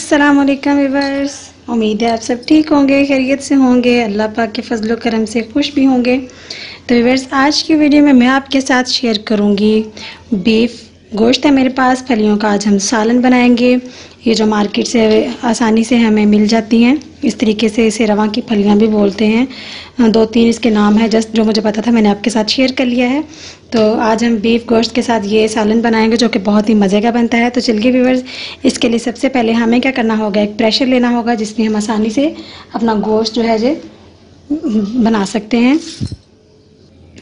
अस्सलाम वालेकुम व्यूअर्स। उम्मीद है आप सब ठीक होंगे, खैरियत से होंगे, अल्लाह पाक के फजल व करम से खुश भी होंगे। तो व्यूअर्स, आज की वीडियो में मैं आपके साथ शेयर करूंगी बीफ गोश्त है मेरे पास, फलियों का आज हम सालन बनाएंगे। ये जो मार्केट से आसानी से हमें मिल जाती हैं, इस तरीके से इसे रवा की फलियां भी बोलते हैं। दो तीन इसके नाम है, जस्ट जो मुझे पता था मैंने आपके साथ शेयर कर लिया है। तो आज हम बीफ गोश्त के साथ ये सालन बनाएंगे जो कि बहुत ही मज़े का बनता है। तो चलिए व्यूअर्स, इसके लिए सबसे पहले हमें क्या करना होगा, एक प्रेशर लेना होगा जिसमें हम आसानी से अपना गोश्त जो है बना सकते हैं।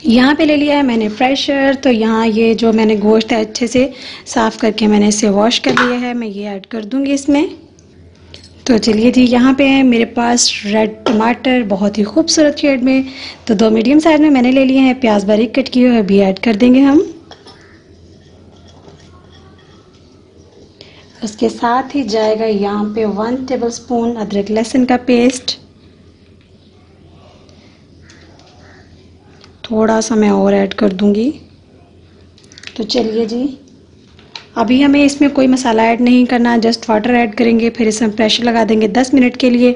यहाँ पे ले लिया है मैंने प्रेशर। तो यहाँ ये जो मैंने गोश्त है अच्छे से साफ़ करके मैंने इसे वॉश कर लिया है, मैं ये ऐड कर दूँगी इसमें। तो चलिए जी, यहाँ पे है मेरे पास रेड टमाटर बहुत ही खूबसूरत शेड में। तो 2 मीडियम साइज़ में मैंने ले लिए हैं। प्याज बारीक कट किए हुए भी ऐड कर देंगे हम। उसके साथ ही जाएगा यहाँ पे 1 टेबलस्पून अदरक लहसुन का पेस्ट। थोड़ा सा मैं और ऐड कर दूंगी। तो चलिए जी, अभी हमें इसमें कोई मसाला ऐड नहीं करना, जस्ट वाटर ऐड करेंगे, फिर इसमें प्रेशर लगा देंगे 10 मिनट के लिए।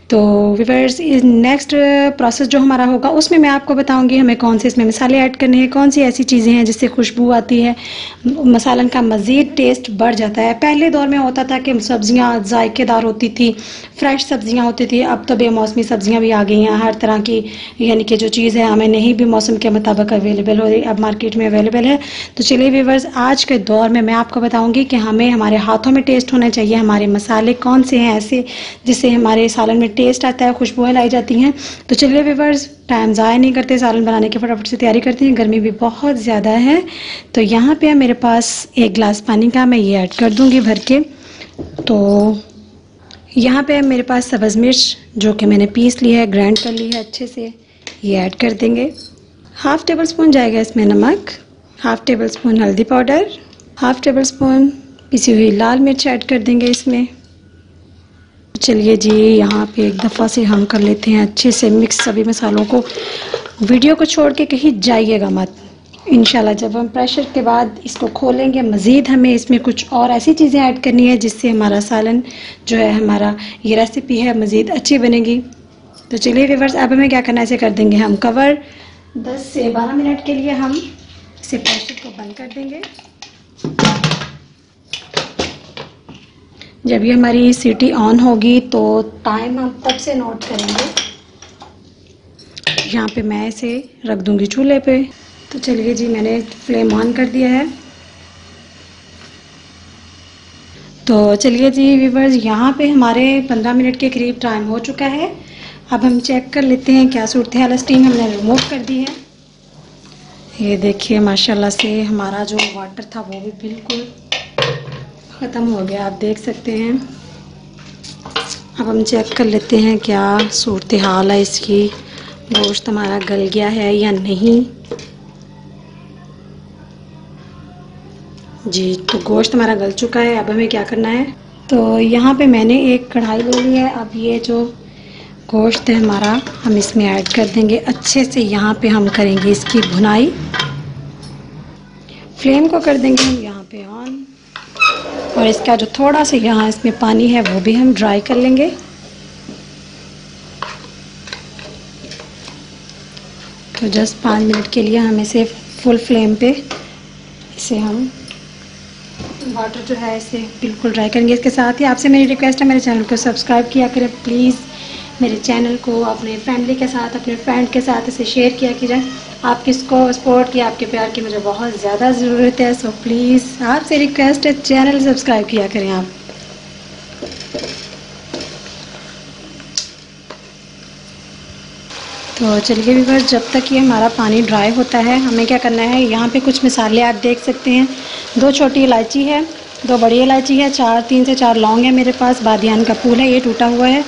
तो व्यूअर्स, इस नेक्स्ट प्रोसेस जो हमारा होगा उसमें मैं आपको बताऊंगी हमें कौन से इसमें मसाले ऐड करने हैं, कौन सी ऐसी चीज़ें हैं जिससे खुशबू आती है, मसालन का मज़ीद टेस्ट बढ़ जाता है। पहले दौर में होता था कि सब्ज़ियाँ जायकेदार होती थी, फ्रेश सब्ज़ियाँ होती थी। अब तो बेमौसमी सब्ज़ियाँ भी आ गई हैं हर तरह की, यानी कि जो चीज़ है हमें नहीं भी मौसम के मुताबिक अवेलेबल हो रही, अब मार्केट में अवेलेबल है। तो चलिए व्यूअर्स, आज के दौर में मैं आपको बताऊंगी कि हमें हमारे हाथों में टेस्ट होना चाहिए, हमारे मसाले कौन से हैं ऐसे जिससे हमारे सालन में टेस्ट आता है, खुशबुएं लाई जाती हैं। तो चलिए व्यूअर्स, टाइम ज़ाया नहीं करते, सालन बनाने की फटाफट से तैयारी करते हैं। गर्मी भी बहुत ज़्यादा है। तो यहाँ पे है मेरे पास 1 गिलास पानी का, मैं ये ऐड कर दूँगी भर के। तो यहाँ पे है मेरे पास सब्ज़ मिर्च जो कि मैंने पीस ली है, ग्राइंड कर ली है अच्छे से, ये ऐड कर देंगे। 1/2 टेबलस्पून जाएगा इसमें नमक, 1/2 टेबलस्पून हल्दी पाउडर, 1/2 टेबलस्पून पिसी हुई लाल मिर्च ऐड कर देंगे इसमें। चलिए जी, यहाँ पे एक दफ़ा से हम कर लेते हैं अच्छे से मिक्स सभी मसालों को। वीडियो को छोड़ के कहीं जाइएगा मत। इंशाल्लाह जब हम प्रेशर के बाद इसको खोलेंगे, मज़ीद हमें इसमें कुछ और ऐसी चीज़ें ऐड करनी है जिससे हमारा सालन जो है, हमारा ये रेसिपी है, मज़ीद अच्छी बनेगी। तो चलिए व्यूअर्स, अब हमें क्या करना है, इसे कर देंगे हम कवर। 10 से 12 मिनट के लिए हम इसे प्रेशर को बंद कर देंगे। जब ये हमारी सीटी ऑन होगी तो टाइम हम तब से नोट करेंगे। यहाँ पे मैं इसे रख दूँगी चूल्हे पे। तो चलिए जी, मैंने फ्लेम ऑन कर दिया है। तो चलिए जी व्यूअर्स, यहाँ पे हमारे 15 मिनट के करीब टाइम हो चुका है। अब हम चेक कर लेते हैं क्या सूरत हाल। स्टीम हमने रिमूव कर दी है। ये देखिए माशाल्लाह से हमारा जो वाटर था वो भी बिल्कुल ख़त्म हो गया, आप देख सकते हैं। अब हम चेक कर लेते हैं क्या सूरत हाल है इसकी, गोश्त हमारा गल गया है या नहीं। जी, तो गोश्त हमारा गल चुका है। अब हमें क्या करना है, तो यहाँ पे मैंने एक कढ़ाई ले ली है। अब ये जो गोश्त है हमारा, हम इसमें ऐड कर देंगे अच्छे से। यहाँ पे हम करेंगे इसकी भुनाई। फ्लेम को कर देंगे हम यहाँ पे ऑन, और इसका जो थोड़ा सा यहाँ इसमें पानी है वो भी हम ड्राई कर लेंगे। तो जस्ट 5 मिनट के लिए हम इसे फुल फ्लेम पे इसे हम वाटर जो है इसे बिल्कुल ड्राई करेंगे। इसके साथ ही आपसे मेरी रिक्वेस्ट है, मेरे चैनल को सब्सक्राइब किया करें प्लीज़। मेरे चैनल को अपने फैमिली के साथ, अपने फ्रेंड के साथ इसे शेयर किया कीजिए। आपकी इसको सपोर्ट की, आपके प्यार की मुझे बहुत ज़्यादा ज़रूरत है। सो प्लीज़ आपसे रिक्वेस्ट है, चैनल सब्सक्राइब किया करें आप। तो चलिए व्यूअर्स, जब तक ये हमारा पानी ड्राई होता है हमें क्या करना है, यहाँ पे कुछ मसाले आप देख सकते हैं। 2 छोटी इलायची है, 2 बड़ी इलायची है, 3 से 4 लौंग है मेरे पास, बादियान का फूल है, ये टूटा हुआ है,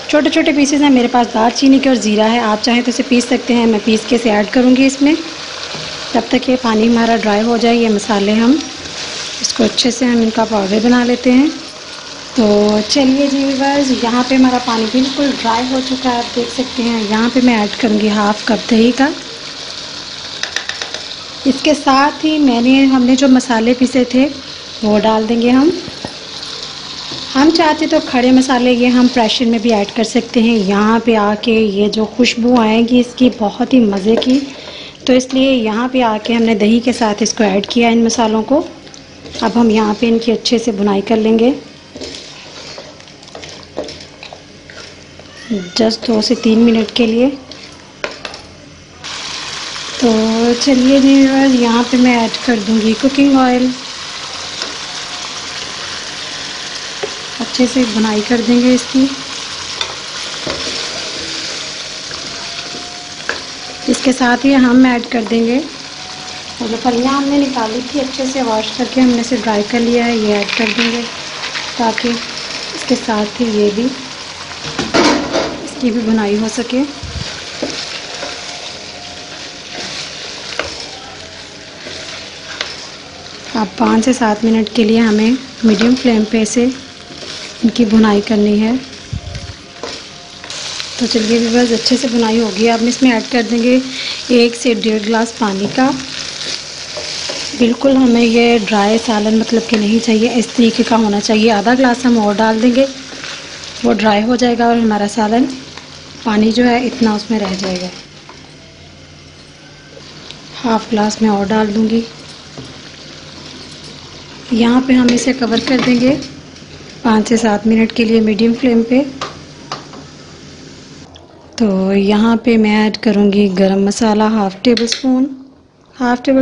छोटे छोटे पीसेस हैं मेरे पास, दालचीनी के और ज़ीरा है। आप चाहें तो इसे पीस सकते हैं, मैं पीस के इसे ऐड करूँगी इसमें। तब तक ये पानी हमारा ड्राई हो जाए, ये मसाले हम इसको अच्छे से हम इनका पाउडर बना लेते हैं। तो चलिए जी व्यूअर्स, यहाँ पे हमारा पानी बिल्कुल ड्राई हो चुका है, आप देख सकते हैं। यहाँ पे मैं ऐड करूँगी 1/2 कप दही का। इसके साथ ही हमने जो मसाले पीसे थे वो डाल देंगे हम। हम चाहते तो खड़े मसाले ये हम प्रेशर में भी ऐड कर सकते हैं। यहाँ पे आके ये जो खुशबू आएगी इसकी बहुत ही मज़े की, तो इसलिए यहाँ पे आके हमने दही के साथ इसको ऐड किया इन मसालों को। अब हम यहाँ पे इनकी अच्छे से भुनाई कर लेंगे, जस्ट 2 से 3 मिनट के लिए। तो चलिए जी, यहाँ पे मैं ऐड कर दूँगी कुकिंग ऑयल। अच्छे से भुनाई कर देंगे इसकी। इसके साथ ही हम ऐड कर देंगे और जो फलियाँ हमने निकाली थी अच्छे से वॉश करके हमने इसे ड्राई कर लिया है, ये ऐड कर देंगे ताकि इसके साथ ही ये भी इसकी भी भुनाई हो सके। अब 5 से 7 मिनट के लिए हमें मीडियम फ्लेम पे इसे इनकी भुनाई करनी है। तो चलिए व्यूअर्स, अच्छे से भुनाई होगी। अब इसमें ऐड कर देंगे 1 से 1.5 गिलास पानी का। बिल्कुल हमें ये ड्राई सालन मतलब कि नहीं चाहिए, इस तरीके का होना चाहिए। आधा गिलास हम और डाल देंगे, वो ड्राई हो जाएगा और हमारा सालन पानी जो है इतना उसमें रह जाएगा। हाफ गिलास में और डाल दूँगी। यहाँ पे हम इसे कवर कर देंगे 5 से 7 मिनट के लिए मीडियम फ्लेम पे। तो यहाँ पे मैं ऐड करूँगी गरम मसाला हाफ़ टेबल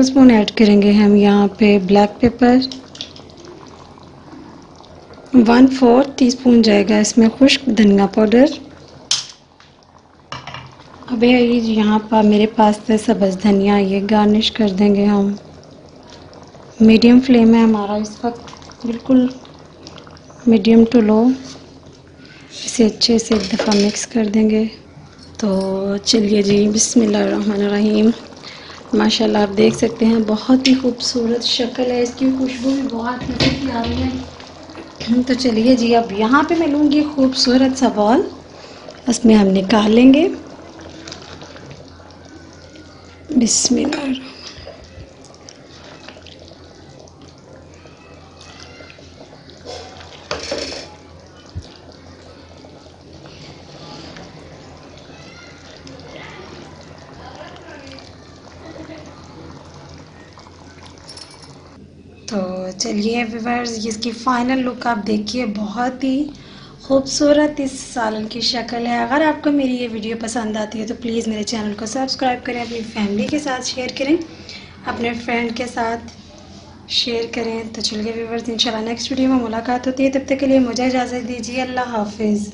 स्पून ऐड करेंगे हम यहाँ पे ब्लैक पेपर 1/4 टीस्पून जाएगा इसमें खुश्क धनिया पाउडर। अब यहाँ पर मेरे पास है सब्ज़ धनिया, ये गार्निश कर देंगे हम। मीडियम फ्लेम है हमारा इस वक्त, बिल्कुल मीडियम टू लो। इसे अच्छे से एक दफ़ा मिक्स कर देंगे। तो चलिए जी, बिस्मिल्लाहिर्रहमानिर्रहीम। माशाल्लाह आप देख सकते हैं बहुत ही खूबसूरत शक्ल है इसकी, खुशबू भी बहुत मज़े की आ रही है। तो चलिए जी, अब यहाँ पे मैं लूँगी खूबसूरत सा बॉल, उसमें हम निकाल लेंगे। बिस्मिल्लाह। तो चलिए व्यूअर्स, इसकी फ़ाइनल लुक आप देखिए, बहुत ही खूबसूरत इस सालन की शक्ल है। अगर आपको मेरी ये वीडियो पसंद आती है तो प्लीज़ मेरे चैनल को सब्सक्राइब करें, अपनी फैमिली के साथ शेयर करें, अपने फ्रेंड के साथ शेयर करें। तो चलिए व्यूअर्स, इंशाल्लाह नेक्स्ट वीडियो में मुलाकात होती है। तब तक के लिए मुझे इजाज़त दीजिए। अल्लाह हाफिज़।